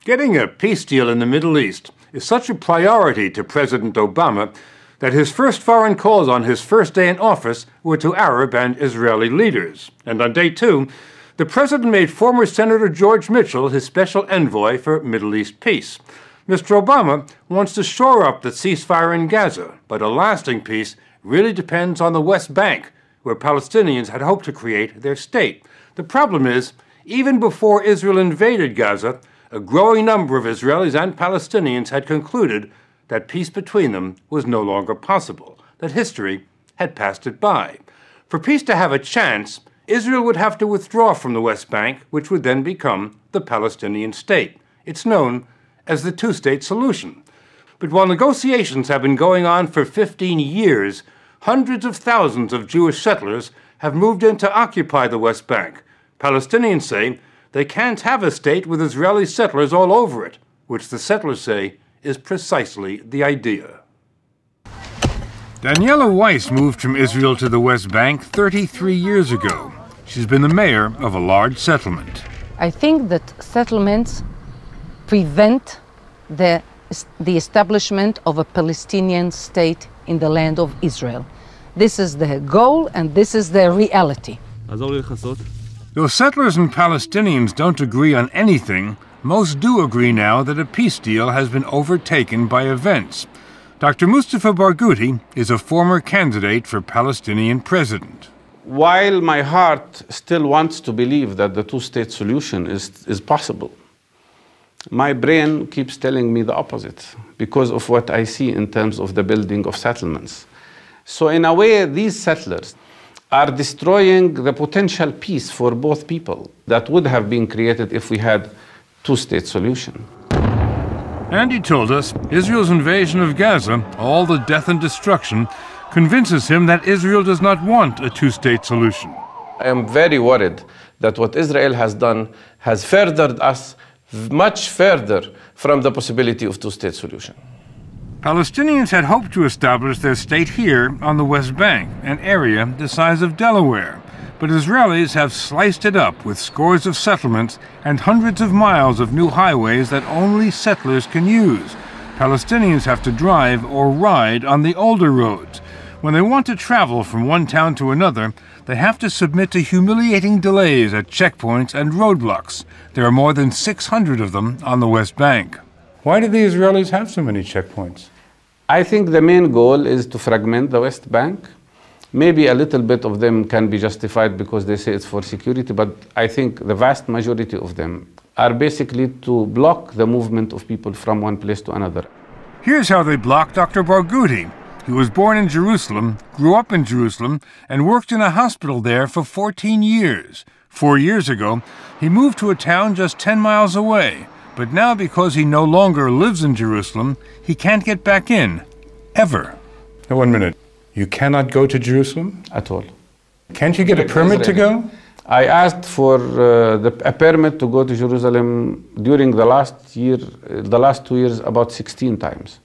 Getting a peace deal in the Middle East is such a priority to President Obama that his first foreign calls on his first day in office were to Arab and Israeli leaders. And on day two, the president made former Senator George Mitchell his special envoy for Middle East peace. Mr. Obama wants to shore up the ceasefire in Gaza, but a lasting peace really depends on the West Bank, where Palestinians had hoped to create their state. The problem is, even before Israel invaded Gaza, a growing number of Israelis and Palestinians had concluded that peace between them was no longer possible, that history had passed it by. For peace to have a chance, Israel would have to withdraw from the West Bank, which would then become the Palestinian state. It's known as the two-state solution. But while negotiations have been going on for 15 years, hundreds of thousands of Jewish settlers have moved in to occupy the West Bank. Palestinians say they can't have a state with Israeli settlers all over it, which the settlers say is precisely the idea. Daniela Weiss moved from Israel to the West Bank 33 years ago. She's been the mayor of a large settlement. I think that settlements prevent the establishment of a Palestinian state in the land of Israel. This is the goal and this is the reality. Though settlers and Palestinians don't agree on anything, most do agree now that a peace deal has been overtaken by events. Dr. Mustafa Barghouti is a former candidate for Palestinian president. While my heart still wants to believe that the two-state solution is possible, my brain keeps telling me the opposite because of what I see in terms of the building of settlements. So in a way, these settlers are destroying the potential peace for both people that would have been created if we had two-state solution. And he told us Israel's invasion of Gaza, all the death and destruction, convinces him that Israel does not want a two-state solution. I am very worried that what Israel has done has furthered us much further from the possibility of two-state solution. Palestinians had hoped to establish their state here on the West Bank, an area the size of Delaware. But Israelis have sliced it up with scores of settlements and hundreds of miles of new highways that only settlers can use. Palestinians have to drive or ride on the older roads. When they want to travel from one town to another, they have to submit to humiliating delays at checkpoints and roadblocks. There are more than 600 of them on the West Bank. Why do the Israelis have so many checkpoints? I think the main goal is to fragment the West Bank. Maybe a little bit of them can be justified because they say it's for security, but I think the vast majority of them are basically to block the movement of people from one place to another. Here's how they block Dr. Barghouti. He was born in Jerusalem, grew up in Jerusalem, and worked in a hospital there for 14 years. 4 years ago, he moved to a town just 10 miles away. But now, because he no longer lives in Jerusalem, he can't get back in, ever. Now, 1 minute. You cannot go to Jerusalem? At all. Can't you get a permit to go? I asked for a permit to go to Jerusalem during the last 2 years, about 16 times.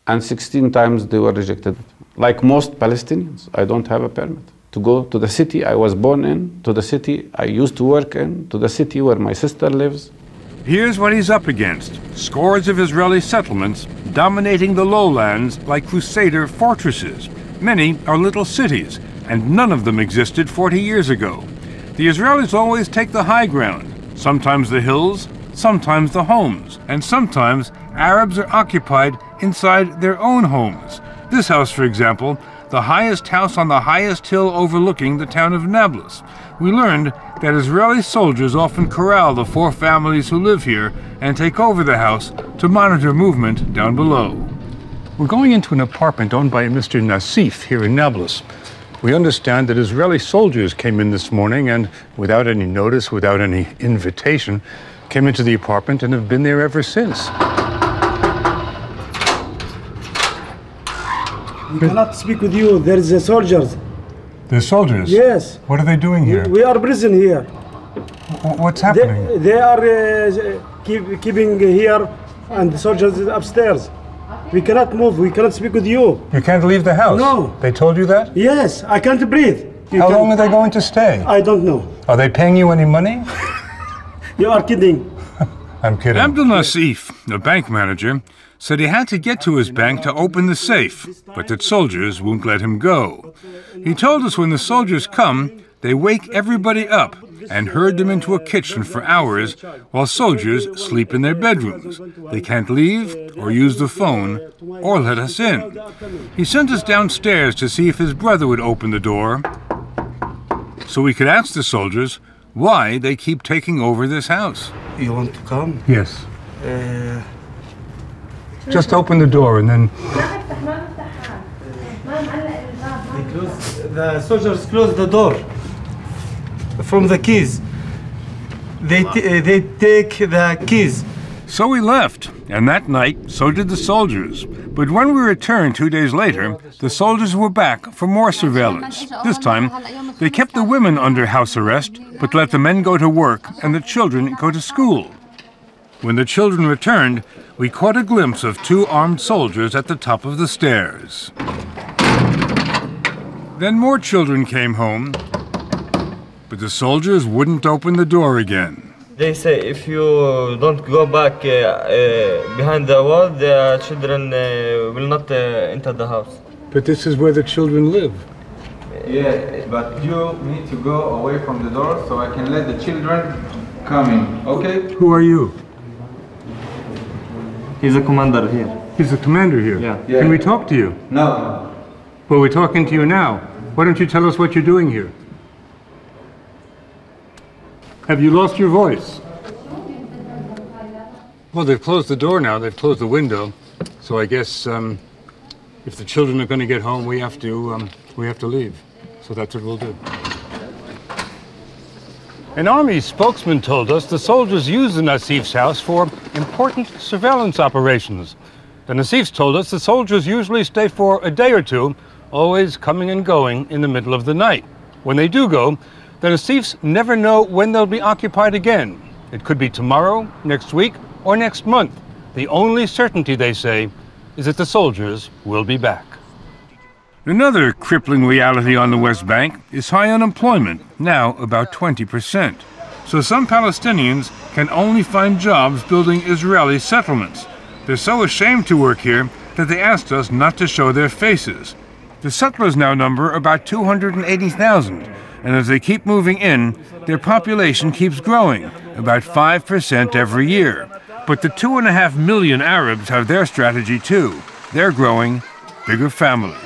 And 16 times they were rejected. Like most Palestinians, I don't have a permit to go to the city I was born in, to the city I used to work in, to the city where my sister lives. Here's what he's up against. Scores of Israeli settlements dominating the lowlands like crusader fortresses. Many are little cities, and none of them existed 40 years ago. The Israelis always take the high ground, sometimes the hills, sometimes the homes, and sometimes Arabs are occupied inside their own homes. This house, for example, the highest house on the highest hill overlooking the town of Nablus. We learned that Israeli soldiers often corral the 4 families who live here and take over the house to monitor movement down below. We're going into an apartment owned by Mr. Nassif here in Nablus. We understand that Israeli soldiers came in this morning and, without any notice, without any invitation, came into the apartment and have been there ever since. We cannot speak with you. There is soldiers. The soldiers? Yes. What are they doing here? We are prison here. What's happening? They are keeping here, and the soldiers upstairs. We cannot move. We cannot speak with you. You can't leave the house? No. They told you that? Yes, I can't breathe. How long are they going to stay? I don't know. Are they paying you any money? You are kidding. I'm kidding. Abdul Nassif, a bank manager, said he had to get to his bank to open the safe, but that soldiers won't let him go. He told us when the soldiers come, they wake everybody up and herd them into a kitchen for hours while soldiers sleep in their bedrooms. They can't leave or use the phone or let us in. He sent us downstairs to see if his brother would open the door so we could ask the soldiers why they keep taking over this house. You want to come? Yes. Just open the door and then... The soldiers close the door from the keys. They take the keys. So we left, and that night, so did the soldiers. But when we returned 2 days later, the soldiers were back for more surveillance. This time, they kept the women under house arrest, but let the men go to work and the children go to school. When the children returned, we caught a glimpse of 2 armed soldiers at the top of the stairs. Then more children came home, but the soldiers wouldn't open the door again. They say if you don't go back behind the wall, the children will not enter the house. But this is where the children live. Yeah, but you need to go away from the door so I can let the children come in, okay? Who are you? He's a commander here. He's the commander here? Yeah. Can we talk to you? No. Well, we're talking to you now. Why don't you tell us what you're doing here? Have you lost your voice? Well, they've closed the door now. They've closed the window. So I guess if the children are going to get home, we have to leave. So that's what we'll do. An army spokesman told us the soldiers use the Nassif's house for important surveillance operations. The Nassifs told us the soldiers usually stay for a day or two, always coming and going in the middle of the night. When they do go, the Nassifs never know when they'll be occupied again. It could be tomorrow, next week, or next month. The only certainty, they say, is that the soldiers will be back. Another crippling reality on the West Bank is high unemployment, now about 20%. So some Palestinians can only find jobs building Israeli settlements. They're so ashamed to work here that they asked us not to show their faces. The settlers now number about 280,000, and as they keep moving in, their population keeps growing, about 5% every year. But the 2.5 million Arabs have their strategy too. They're growing bigger families.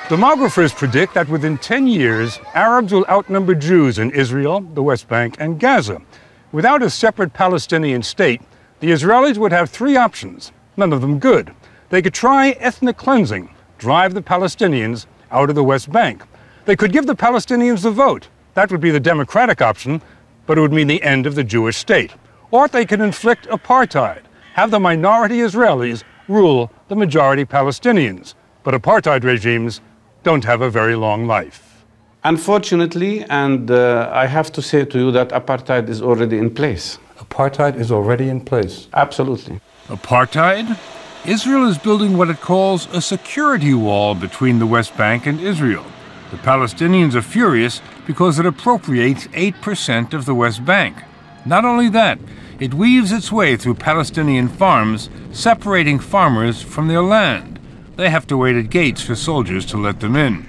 Demographers predict that within 10 years, Arabs will outnumber Jews in Israel, the West Bank, and Gaza. Without a separate Palestinian state, the Israelis would have 3 options, none of them good. They could try ethnic cleansing, drive the Palestinians out of the West Bank. They could give the Palestinians the vote. That would be the democratic option, but it would mean the end of the Jewish state. Or they could inflict apartheid, have the minority Israelis rule the majority Palestinians. But apartheid regimes don't have a very long life. Unfortunately, and I have to say to you that apartheid is already in place. Apartheid is already in place. Absolutely. Apartheid? Israel is building what it calls a security wall between the West Bank and Israel. The Palestinians are furious because it appropriates 8% of the West Bank. Not only that, it weaves its way through Palestinian farms, separating farmers from their land. They have to wait at gates for soldiers to let them in.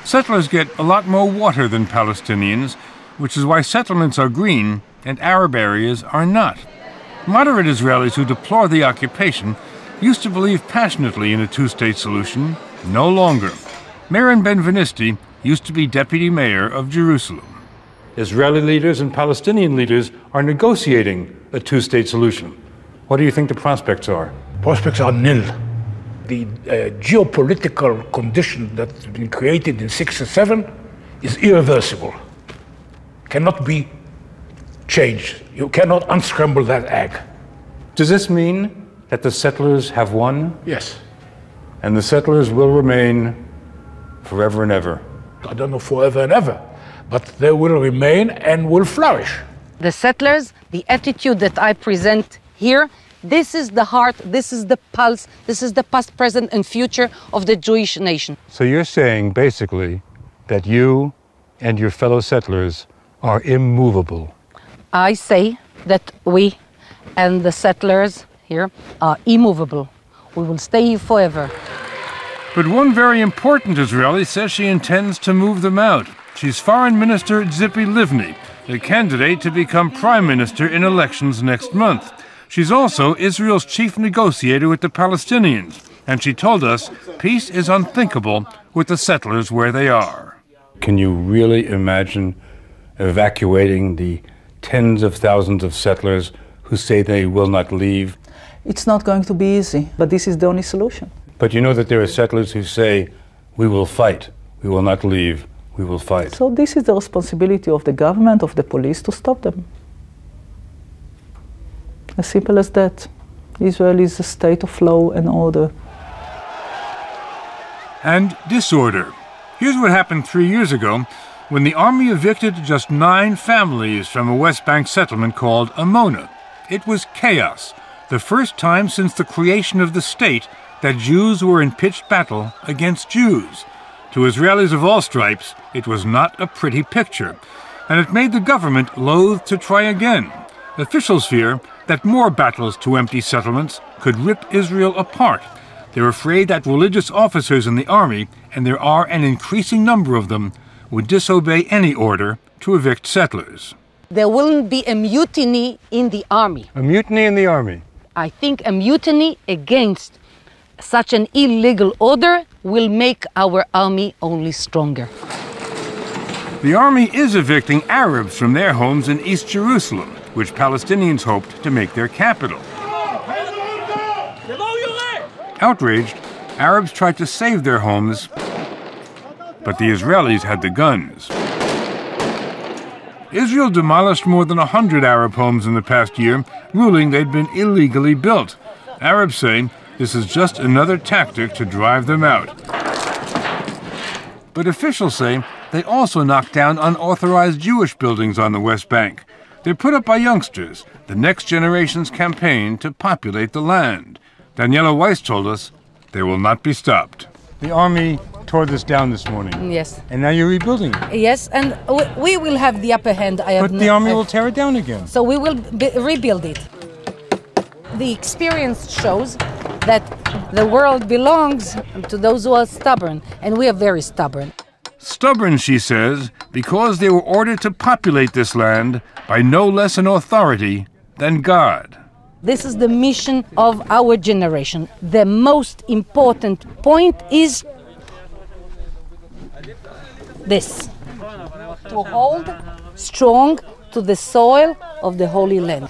Settlers get a lot more water than Palestinians, which is why settlements are green and Arab areas are not. Moderate Israelis who deplore the occupation used to believe passionately in a two-state solution. No longer. Maren Ben-Venisti used to be deputy mayor of Jerusalem. Israeli leaders and Palestinian leaders are negotiating a two-state solution. What do you think the prospects are? Prospects are nil. The geopolitical condition that's been created in 1967 is irreversible. Cannot be changed. You cannot unscramble that egg. Does this mean that the settlers have won? Yes. And the settlers will remain forever and ever? I don't know forever and ever, but they will remain and will flourish. The settlers, the attitude that I present here, this is the heart, this is the pulse, this is the past, present, and future of the Jewish nation. So you're saying, basically, that you and your fellow settlers are immovable. I say that we and the settlers here are immovable. We will stay here forever. But one very important Israeli says she intends to move them out. She's Foreign Minister Tzipi Livni, a candidate to become Prime Minister in elections next month. She's also Israel's chief negotiator with the Palestinians, and she told us peace is unthinkable with the settlers where they are. Can you really imagine evacuating the tens of thousands of settlers who say they will not leave? It's not going to be easy, but this is the only solution. But you know that there are settlers who say, we will fight, we will not leave, we will fight. So this is the responsibility of the government, of the police, to stop them. As simple as that. Israel is a state of law and order. And disorder. Here's what happened 3 years ago when the army evicted just 9 families from a West Bank settlement called Amona. It was chaos, the first time since the creation of the state that Jews were in pitched battle against Jews. To Israelis of all stripes, it was not a pretty picture, and it made the government loath to try again. Officials fear that more battles to empty settlements could rip Israel apart. They're afraid that religious officers in the army, and there are an increasing number of them, would disobey any order to evict settlers. There will be a mutiny in the army. A mutiny in the army? I think a mutiny against such an illegal order will make our army only stronger. The army is evicting Arabs from their homes in East Jerusalem, which Palestinians hoped to make their capital. Outraged, Arabs tried to save their homes, but the Israelis had the guns. Israel demolished more than 100 Arab homes in the past year, ruling they'd been illegally built. Arabs say this is just another tactic to drive them out. But officials say they also knocked down unauthorized Jewish buildings on the West Bank. They're put up by youngsters, the next generation's campaign to populate the land. Daniela Weiss told us they will not be stopped. The army tore this down this morning. Yes. And now you're rebuilding it. Yes, and we will have the upper hand. But the army will tear it down again. So we will rebuild it. The experience shows that the world belongs to those who are stubborn, and we are very stubborn. Stubborn, she says, because they were ordered to populate this land by no less an authority than God. This is the mission of our generation. The most important point is this: to hold strong to the soil of the Holy Land.